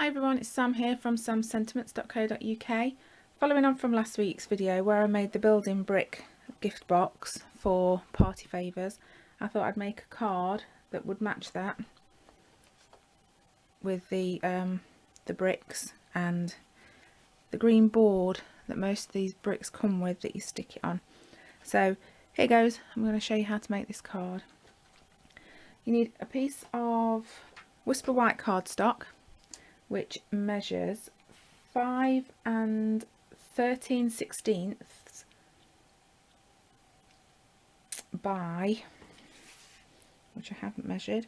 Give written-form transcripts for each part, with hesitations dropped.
Hi everyone, it's Sam here from samsentiments.co.uk. Following on from last week's video where I made the building brick gift box for party favours, I thought I'd make a card that would match that with the bricks and the green board that most of these bricks come with that you stick it on. So here goes, I'm going to show you how to make this card. You need a piece of Whisper White cardstock, which measures 5 13/16 by, which I haven't measured,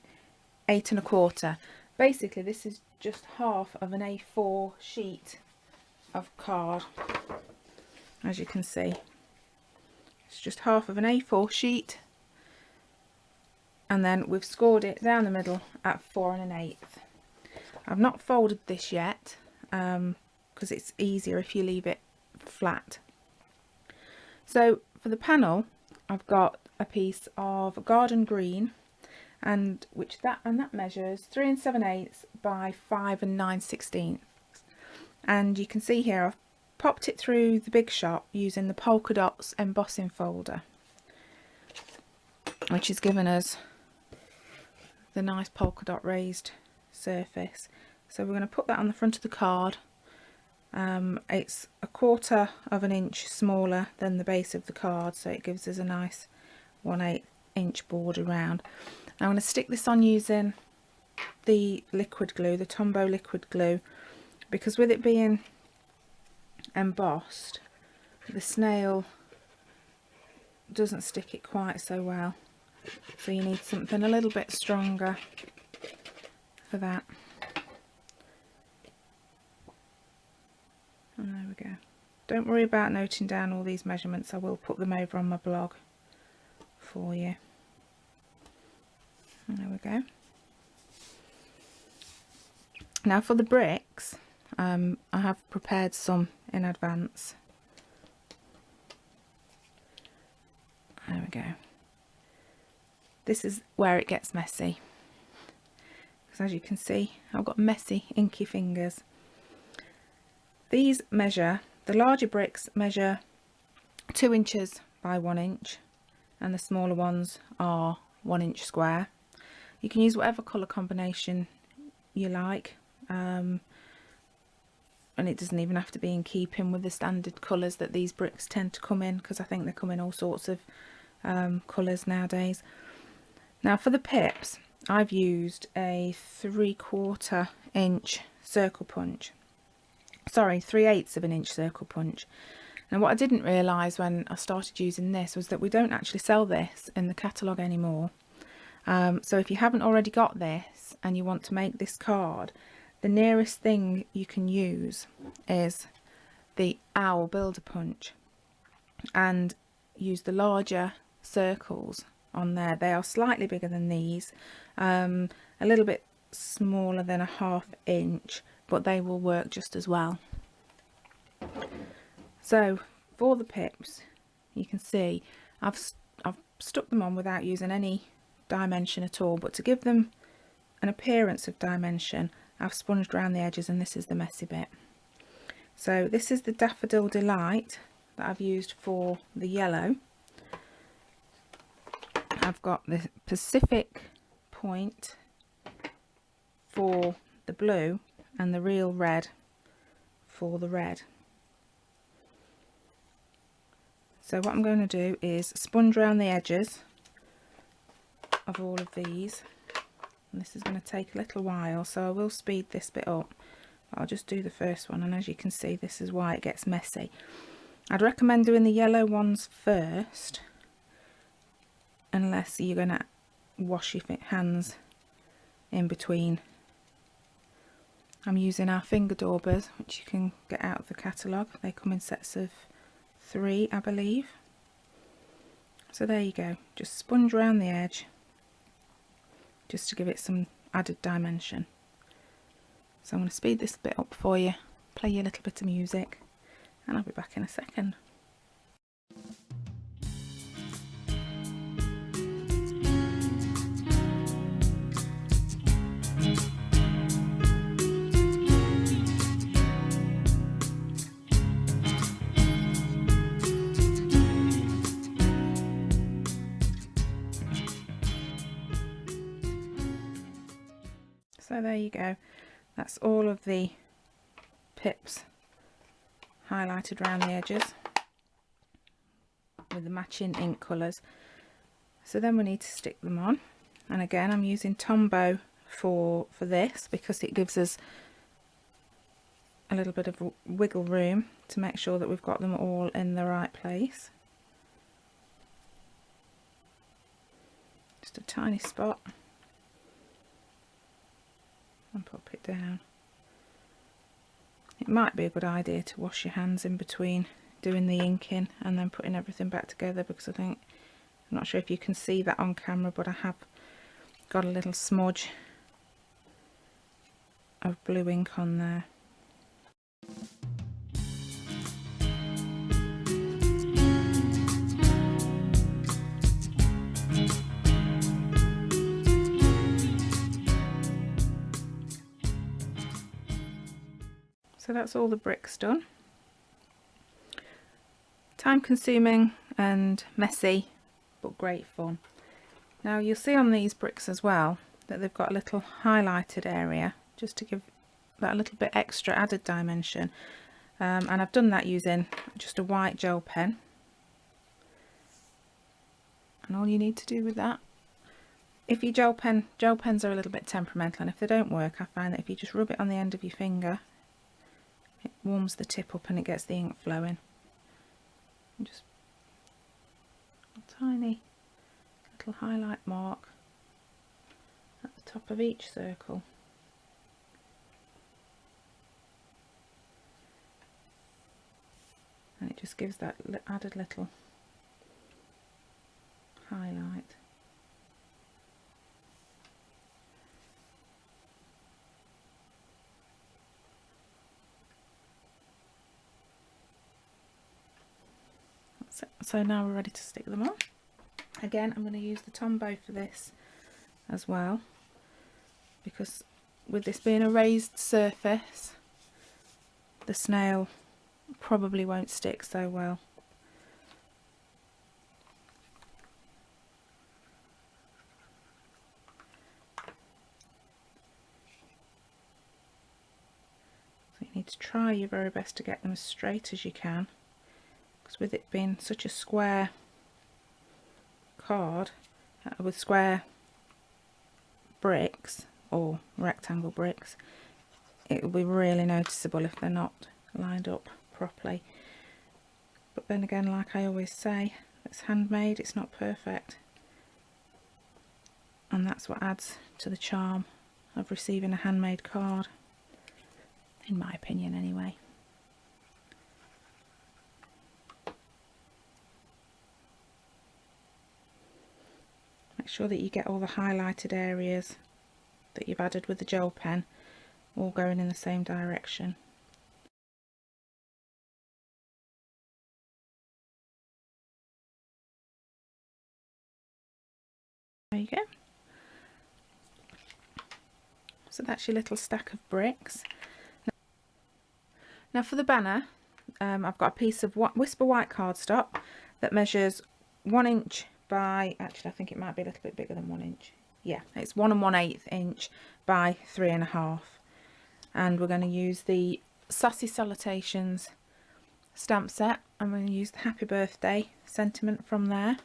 8 1/4. Basically this is just half of an A4 sheet of card. As you can see, it's just half of an A4 sheet, and then we've scored it down the middle at 4 1/8. I've not folded this yet because it's easier if you leave it flat. So for the panel I've got a piece of garden green, and that measures 3 7/8 by 5 9/16. And you can see here I've popped it through the Big Shot using the polka dots embossing folder, which has given us the nice polka dot raised surface. So we're going to put that on the front of the card. It's 1/4 of an inch smaller than the base of the card, so it gives us a nice 1/8 inch border round. I'm going to stick this on using the liquid glue, the Tombow liquid glue, because with it being embossed, the snail doesn't stick it quite so well, so you need something a little bit stronger for that. And there we go. Don't worry about noting down all these measurements, I will put them over on my blog for you. And there we go. Now for the bricks, I have prepared some in advance. There we go. This is where it gets messy, because as you can see I've got messy inky fingers. These measure, the larger bricks measure 2 inches by 1 inch, and the smaller ones are 1 inch square. You can use whatever colour combination you like, and it doesn't even have to be in keeping with the standard colours that these bricks tend to come in, because I think they come in all sorts of colours nowadays. Now for the pips, I've used a 3/4 inch circle punch. Sorry, 3/8 of an inch circle punch. And what I didn't realise when I started using this was that we don't actually sell this in the catalogue anymore. So if you haven't already got this and you want to make this card, the nearest thing you can use is the Owl Builder Punch, and use the larger circles on there. They are slightly bigger than these, a little bit smaller than a 1/2 inch, but they will work just as well. So for the pips, you can see I've stuck them on without using any dimension at all, but to give them an appearance of dimension I've sponged around the edges, and this is the messy bit. So this is the Daffodil Delight that I've used for the yellow. I've got the Pacific Point for the blue, and the Real Red for the red. So what I'm going to do is sponge around the edges of all of these, and this is going to take a little while, so I will speed this bit up. I'll just do the first one, and as you can see this is why it gets messy. I'd recommend doing the yellow ones first, unless you're going to wash your hands in between. I'm using our finger daubers, which you can get out of the catalogue. They come in sets of 3, I believe. So there you go, just sponge around the edge just to give it some added dimension. So I'm going to speed this bit up for you, play you a little bit of music, and I'll be back in a second. So there you go, that's all of the pips highlighted around the edges with the matching ink colours. So then we need to stick them on, and again I'm using Tombow for this because it gives us a little bit of wiggle room to make sure that we've got them all in the right place. Just a tiny spot and pop it down. It might be a good idea to wash your hands in between doing the inking and then putting everything back together, because I'm not sure if you can see that on camera, but I have got a little smudge of blue ink on there. So that's all the bricks done. Time consuming and messy, but great fun. Now you'll see on these bricks as well that they've got a little highlighted area just to give that a little bit extra added dimension, and I've done that using just a white gel pen. And all you need to do with that, if your gel pens are a little bit temperamental, and if they don't work, I find that if you just rub it on the end of your finger, it warms the tip up and it gets the ink flowing. And just a tiny little highlight mark at the top of each circle. And it just gives that added little highlight. So now we're ready to stick them on. Again, I'm going to use the Tombow for this as well, because with this being a raised surface, the snail probably won't stick so well. So you need to try your very best to get them as straight as you can, because with it being such a square card with square bricks or rectangle bricks, it will be really noticeable if they're not lined up properly. But then again, like I always say, it's handmade, it's not perfect, and that's what adds to the charm of receiving a handmade card, in my opinion anyway. Make sure that you get all the highlighted areas that you've added with the gel pen all going in the same direction. There you go. So that's your little stack of bricks. Now for the banner, I've got a piece of Whisper white cardstock that measures 1 inch by, actually I think it might be a little bit bigger than 1 inch. Yeah, it's 1 1/8 inch by 3.5. And we're going to use the Sassy Salutations stamp set. I'm going to use the Happy Birthday sentiment from there.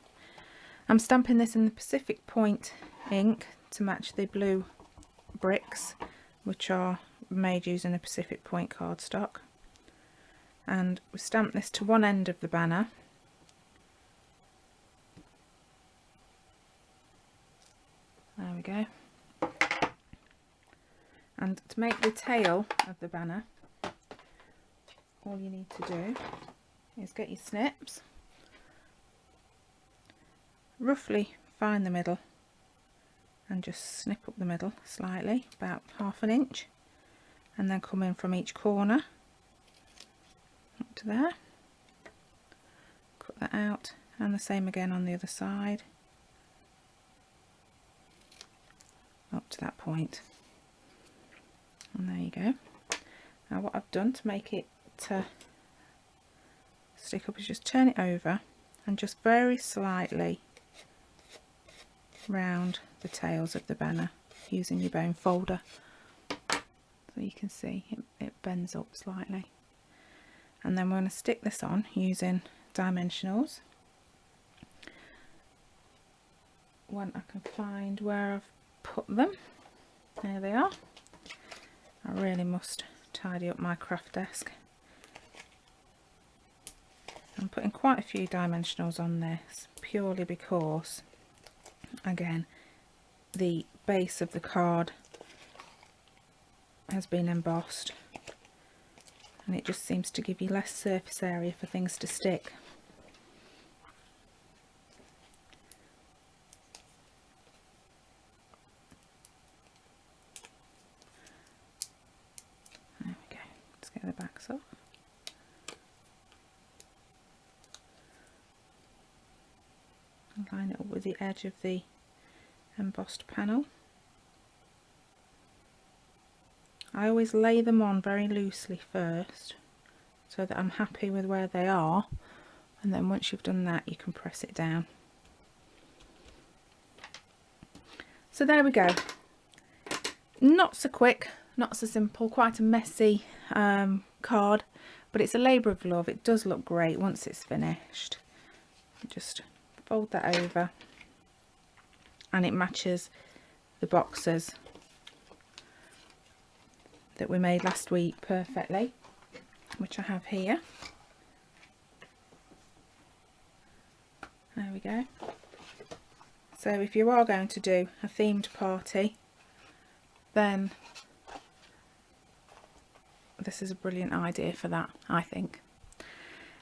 I'm stamping this in the Pacific Point ink to match the blue bricks, which are made using the Pacific Point cardstock. And we stamp this to one end of the banner. There we go. And to make the tail of the banner, all you need to do is get your snips, roughly find the middle and just snip up the middle slightly, about 1/2 inch, and then come in from each corner up to there, cut that out, and the same again on the other side up to that point. And there you go. Now what I've done to make it stick up is just turn it over and just very slightly round the tails of the banner using your bone folder. so you can see it bends up slightly. And then we're going to stick this on using Dimensionals. When I can find where I've put them. There they are. I really must tidy up my craft desk. I'm putting quite a few Dimensionals on this purely because, again, the base of the card has been embossed and it just seems to give you less surface area for things to stick. There we go. Let's get the backs off. And line it up with the edge of the embossed panel. I always lay them on very loosely first so that I'm happy with where they are, and then once you've done that you can press it down. So there we go. Not so quick, not so simple, quite a messy card, but it's a labour of love. It does look great once it's finished. Just fold that over and it matches the boxes that we made last week perfectly, which I have here. There we go. So if you are going to do a themed party, then this is a brilliant idea for that, I think.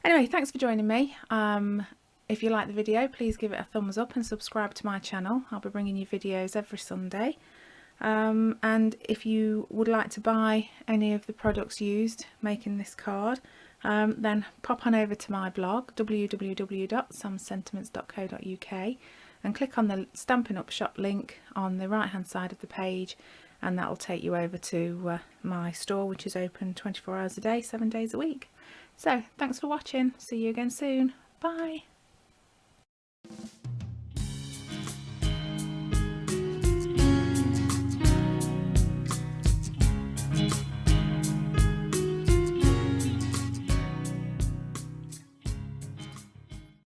Anyway, thanks for joining me. If you like the video, please give it a thumbs up and subscribe to my channel. I'll be bringing you videos every Sunday. And if you would like to buy any of the products used making this card, then pop on over to my blog www.samsentiments.co.uk and click on the Stampin' Up shop link on the right hand side of the page, and that will take you over to my store, which is open 24 hours a day, 7 days a week. So thanks for watching. See you again soon. Bye.